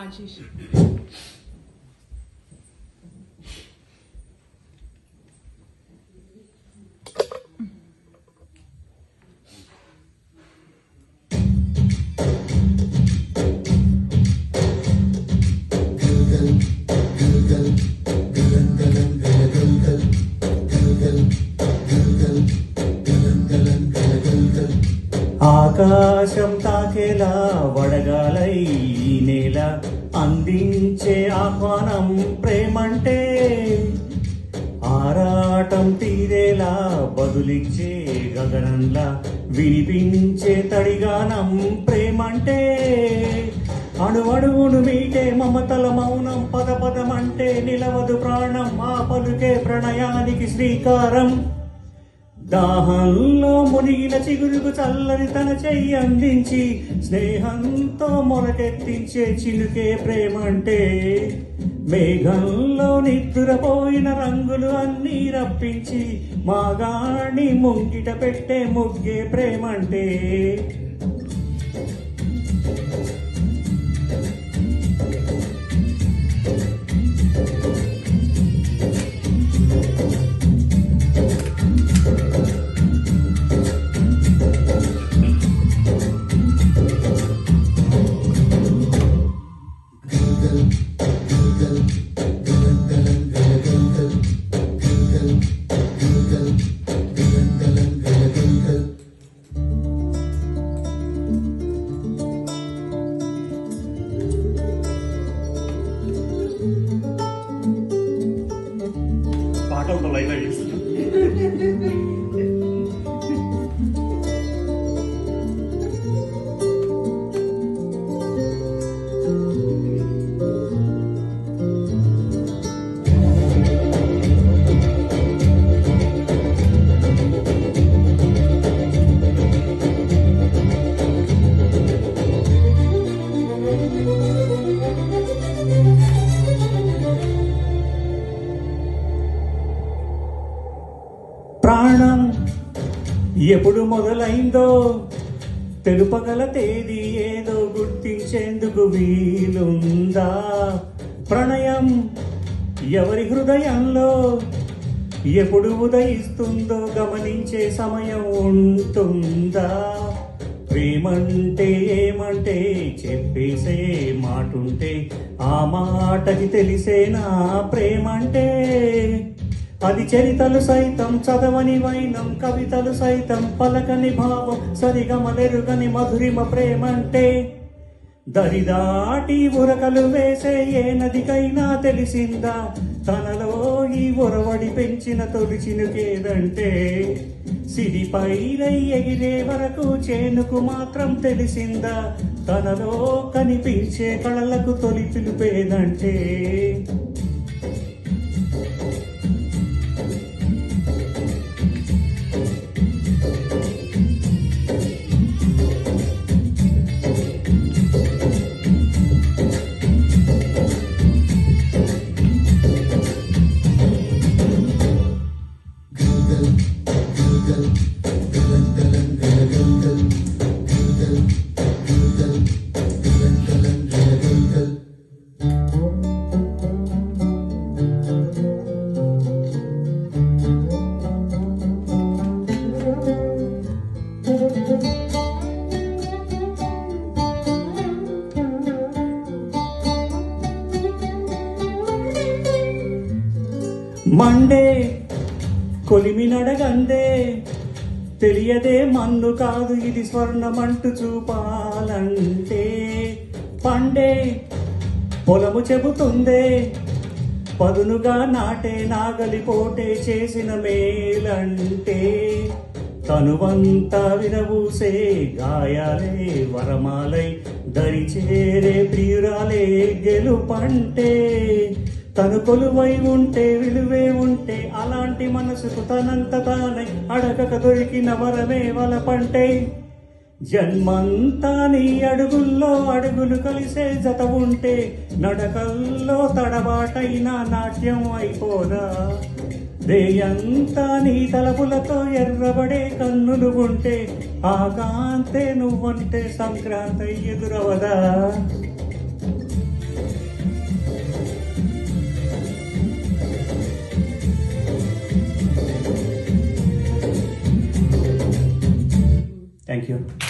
ఆశీష్ ఆకాశం తాకేలా వడగాలై ఈ నేల అందించే ఆహ్వానం ప్రేమంటే, ఆరాటం తీరేలా బదులిచ్చే గగనంలా వినిపించే తడిగానం ప్రేమంటే, అణువణువును మీటే మమతల మౌనం పద పదమంటే నిలవదు ప్రాణం ఆ పలుకే ప్రణయానికి శ్రీకారం. దాహంలో మునిగిన చిగురుకు చల్లని తన చెయ్యి అందించి స్నేహంతో మొరకెత్తించే చిలుకే ప్రేమంటే, మేఘంలో నిద్రపోయిన రంగులు అన్నీ రప్పించి మాగాణి ముంగిట పెట్టే ముగ్గే ప్రేమంటే. పాటలతో లైవ్ చేస్తున్నాం. ప్రాణం ఎప్పుడు మొదలైందో తెలుపగల తేదీ ఏదో గుర్తించేందుకు వీలుందా? ప్రణయం ఎవరి హృదయంలో ఎప్పుడు ఉదయిస్తుందో గమనించే సమయం ఉంటుందా? ప్రేమంటే ఏమంటే చెప్పేసే మాటుంటే ఆ మాటకి తెలిసేనా ప్రేమంటే. అది చరితలు సైతం చదవని వైనం, కవితలు సైతం పలకని భావం, సరిగమలెరుగని మధురిమ ప్రేమంటే. దరిదాటి ఉరకలు వేసే ఏ నదికైనా తెలిసిందా తనలో ఈ ఉరవడి పెంచిన తొలి చినుకేదంటే? సిరిపైరై ఎగిరే వరకు చేనుకు మాత్రం తెలిసిందా తనలో కనిపించే కళలకు తొలి పిలుపేదంటే? మండే కొలిమి నడగందే తెలియదే మన్ను కాదు ఇది స్వర్ణమంటూ చూపాలంటే. పండే పొలము చెబుతుందే పదునుగా నాటే నాగలి పోటే చేసిన మేలంటే. తనువంతా విరవూసే గాయాలే వరమాలై దరిచేరే ప్రియురాలే గెలుపంటే. తను కొలువై ఉంటే విలువే ఉంటే అలాంటి మనసుకు తనంత తానై అడగక దొరికిన వరమే వలపంటే. జన్మంతా నీ అడుగుల్లో అడుగులు కలిసే జత ఉంటే నడకల్లో తడబాటైన నాట్యం అయిపోదా? రేయంతా నీ తలపులతో ఎర్రబడే కన్నులు ఉంటే ఆ కాంతే నువ్వంటే సంక్రాంతి ఎదురవదా? Thank you.